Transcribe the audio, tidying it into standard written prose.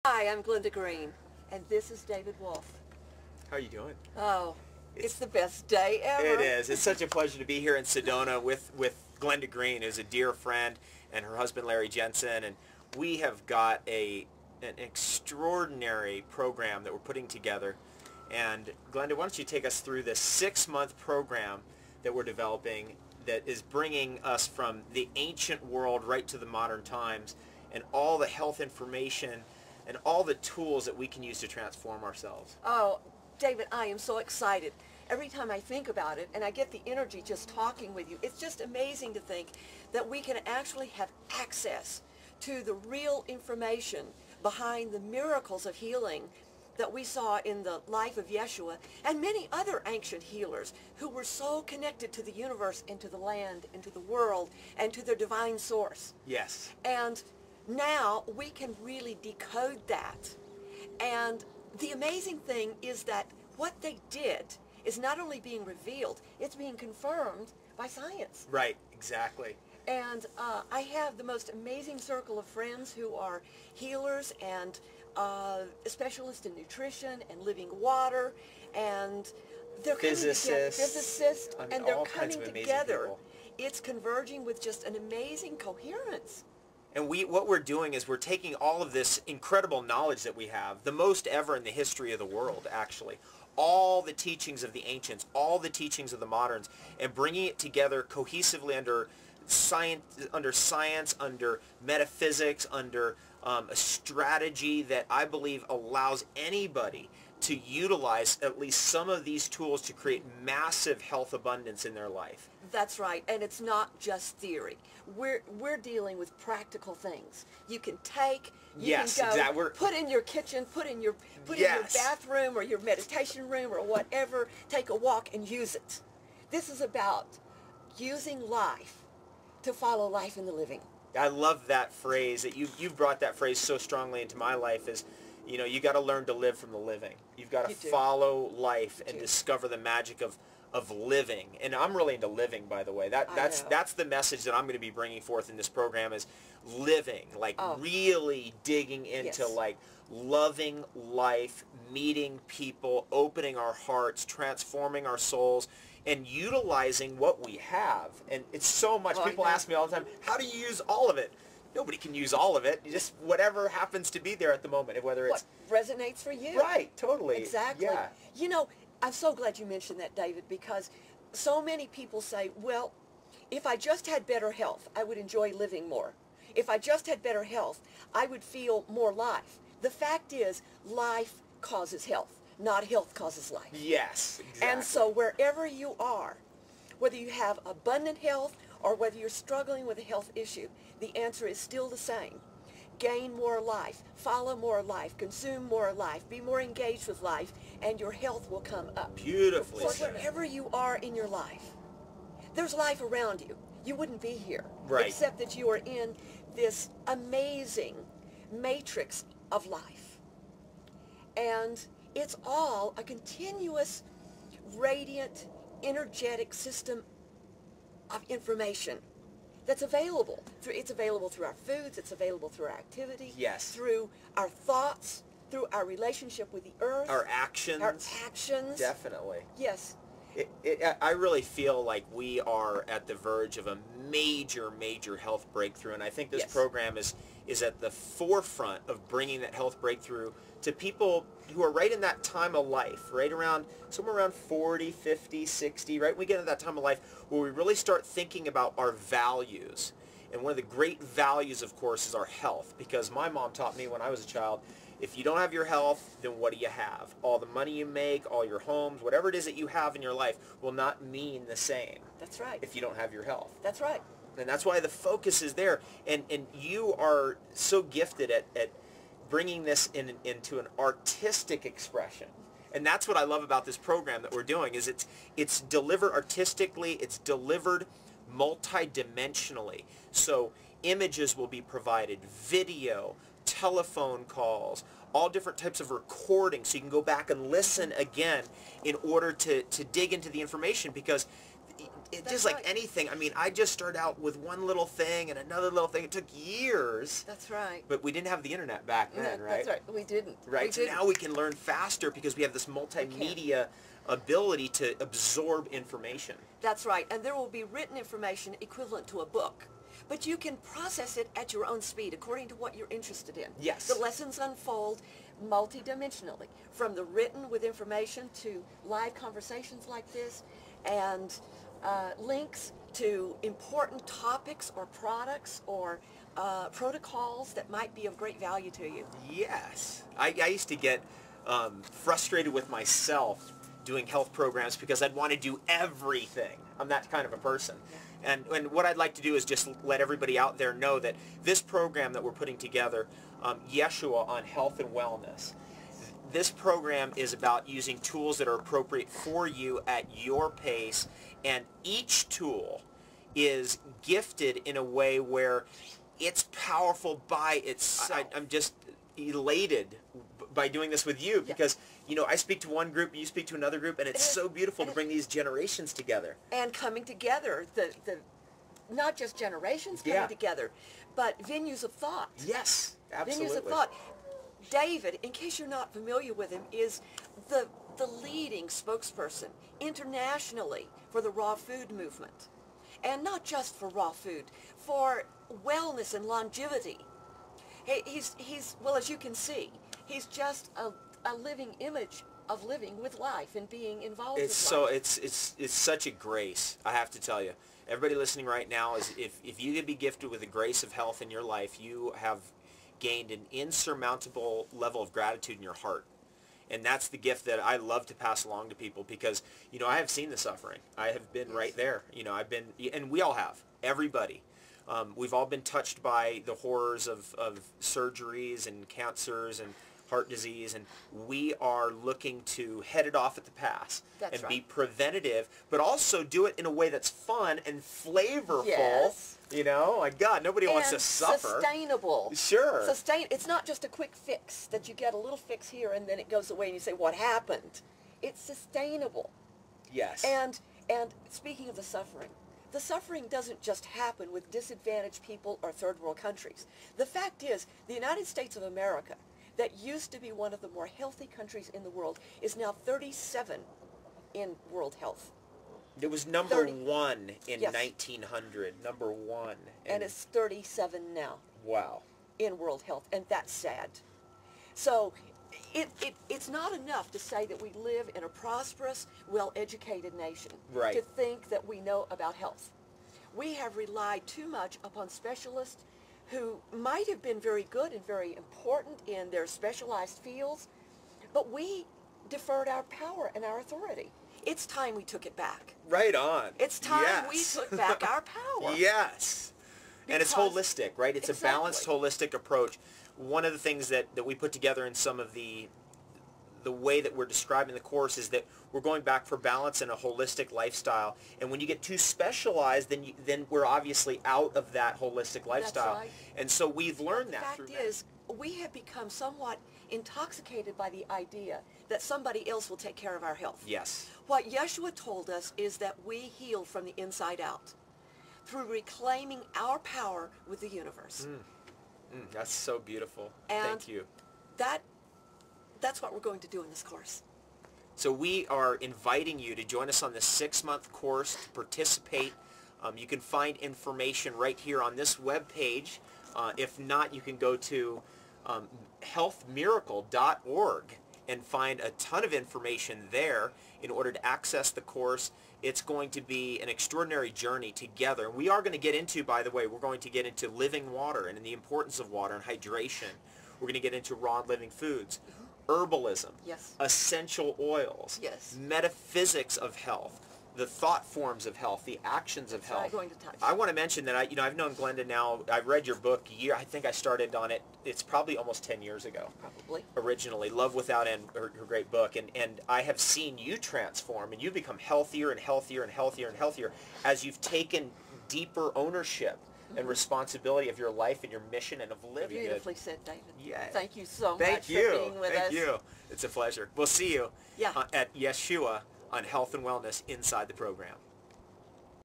Hi, I'm GlendaGreen, and this is David Wolfe. How are you doing? Oh, it's the best day ever. It is. It's such a pleasure to be here in Sedona with GlendaGreen, who's a dear friend, and her husband Larry Jensen, and we have got an extraordinary program that we're putting together. And Glenda, why don't you take us through this 6-month program that we're developing that is bringing us from the ancient world right to the modern times, and all the health information and all the tools that we can use to transform ourselves. Oh, David, I am so excited. Every time I think about it, and I get the energy just talking with you, it's just amazing to think that we can actually have access to the real information behind the miracles of healing that we saw in the life of Yeshua and many other ancient healers who were so connected to the universe and to the land and to the world and to their divine source. Yes. And now we can really decode that. And the amazing thing is that what they did is not only being revealed, it's being confirmed by science. Right, exactly. And I have the most amazing circle of friends who are healers and specialists in nutrition and living water, and they're physicists, I mean, and they're all kinds coming of amazing together. people. It's converging with just an amazing coherence. And what we're doing is we're taking all of this incredible knowledge that we have, the most ever in the history of the world, actually, all the teachings of the ancients, all the teachings of the moderns, and bringing it together cohesively under science, under metaphysics, under a strategy that I believe allows anybody to utilize at least some of these tools to create massive health abundance in their life. That's right, and it's not just theory. We're dealing with practical things. You can take, you can go, exactly. Put in your kitchen, put in your bathroom or your meditation room or whatever. Take a walk and use it. This is about using life to follow life in the living. I love that phrase. That you've brought that phrase so strongly into my life. Is, you know, you got to learn to live from the living. You've got to follow life and discover the magic of living. And I'm really into living, by the way. That's the message that I'm going to be bringing forth in this program, is living, like really digging into like loving life, meeting people, opening our hearts, transforming our souls, and utilizing what we have. And it's so much. People ask me all the time, how do you use all of it? Nobody can use all of it. Just whatever happens to be there at the moment, whether it's what resonates for you. Right, totally. Exactly. Yeah. You know, I'm so glad you mentioned that, David, because so many people say, well, if I just had better health, I would enjoy living more. If I just had better health, I would feel more life. The fact is, life causes health, not health causes life. Yes, exactly. And so wherever you are, whether you have abundant health or whether you're struggling with a health issue, the answer is still the same. Gain more life, follow more life, consume more life, be more engaged with life, and your health will come up. Beautifully So wherever you are in your life, there's life around you. You wouldn't be here. Right. Except that you are in this amazing matrix of life. And it's all a continuous, radiant, energetic system of information that's available. It's available through our foods, it's available through our activity, through our thoughts, through our relationship with the earth. Our actions. Our actions. Definitely. Yes. I really feel like we are at the verge of a major, major health breakthrough, and I think this program is at the forefront of bringing that health breakthrough to people who are right in that time of life, right around, somewhere around 40, 50, 60, right? We get into that time of life where we really start thinking about our values. And one of the great values, of course, is our health, because my mom taught me when I was a child, if you don't have your health, then what do you have? All the money you make, all your homes, whatever it is that you have in your life will not mean the same. That's right. If you don't have your health. That's right. And that's why the focus is there. And you are so gifted at bringing this into an artistic expression. And that's what I love about this program that we're doing, is it's delivered artistically, it's delivered multidimensionally. So images will be provided, video, telephone calls, all different types of recordings, so you can go back and listen again in order to dig into the information, because just like anything. I mean, I just started out with one little thing and another little thing. It took years. That's right. But we didn't have the internet back then, right? That's right. We didn't. Right. We So didn't. now we can learn faster because we have this multimedia ability to absorb information. That's right. And there will be written information equivalent to a book. But you can process it at your own speed according to what you're interested in. Yes. The lessons unfold multidimensionally, from the written with information to live conversations like this, and links to important topics or products or protocols that might be of great value to you. Yes. I used to get frustrated with myself doing health programs because I'd want to do everything. I'm that kind of a person. Yeah. And what I'd like to do is just let everybody out there know that this program that we're putting together, Yeshua on Health and Wellness, this program is about using tools that are appropriate for you at your pace, and each tool is gifted in a way where it's powerful by itself. I'm just elated by doing this with you because, you know, I speak to one group, you speak to another group, and it's so beautiful to bring these generations together. And coming together, the not just generations coming together, but venues of thought. Yes, absolutely. Venues of thought. David, in case you're not familiar with him, is the leading spokesperson internationally for the raw food movement. And not just for raw food, for wellness and longevity. He's well, as you can see, he's just a living image of living with life and being involved with life. It's such a grace, I have to tell you. Everybody listening right now, is if you could be gifted with the grace of health in your life, you have gained an insurmountable level of gratitude in your heart. And that's the gift that I love to pass along to people because, you know, I have seen the suffering. I have been right there. You know, I've been, and we all have, everybody. We've all been touched by the horrors of surgeries and cancers and heart disease, and we are looking to head it off at the pass and be preventative, but also do it in a way that's fun and flavorful. Yes. You know, my God, nobody wants to suffer. Sustainable. Sure. It's not just a quick fix that you get a little fix here and then it goes away and you say, what happened? It's sustainable. Yes. And speaking of the suffering doesn't just happen with disadvantaged people or third world countries. The fact is, the United States of America, that used to be one of the more healthy countries in the world, is now 37 in world health. It was number 1 in 1900, number 1. And it's 37 now. Wow. In world health, and that's sad. So it's not enough to say that we live in a prosperous, well-educated nation. Right. To think that we know about health. We have relied too much upon specialists who might have been very good and very important in their specialized fields, but we deferred our power and our authority. It's time we took it back. Right on. It's time we took back our power. Yes. And it's holistic, right? It's a balanced, holistic approach. One of the things that we put together in some of the way that we're describing the course is that we're going back for balance and a holistic lifestyle. And when you get too specialized, then we're obviously out of that holistic lifestyle. That's right. And so we've learned that through that. The fact is, we have become somewhat intoxicated by the idea that somebody else will take care of our health. Yes. What Yeshua told us is that we heal from the inside out through reclaiming our power with the universe. That's so beautiful. And thank you. That's what we're going to do in this course. So we are inviting you to join us on this 6-month course to participate. You can find information right here on this webpage. If not, you can go to healthmiracle.org and find a ton of information there in order to access the course. It's going to be an extraordinary journey together. We are going to get into, by the way, we're going to get into living water and the importance of water and hydration. We're going to get into raw and living foods, herbalism, essential oils, metaphysics of health, the thought forms of health, the actions of health. I want to mention that I've known Glenda now. I read your book I think I started on it. It's probably almost 10 years ago. Probably. Originally, Love Without End, her great book, and I have seen you transform, and you become healthier and healthier and healthier and healthier as you've taken deeper ownership and responsibility of your life and your mission and of living. Beautifully said, David. Yeah. Thank you so much for being with us. Thank you. It's a pleasure. We'll see you at Yeshua on Health and Wellness inside the program.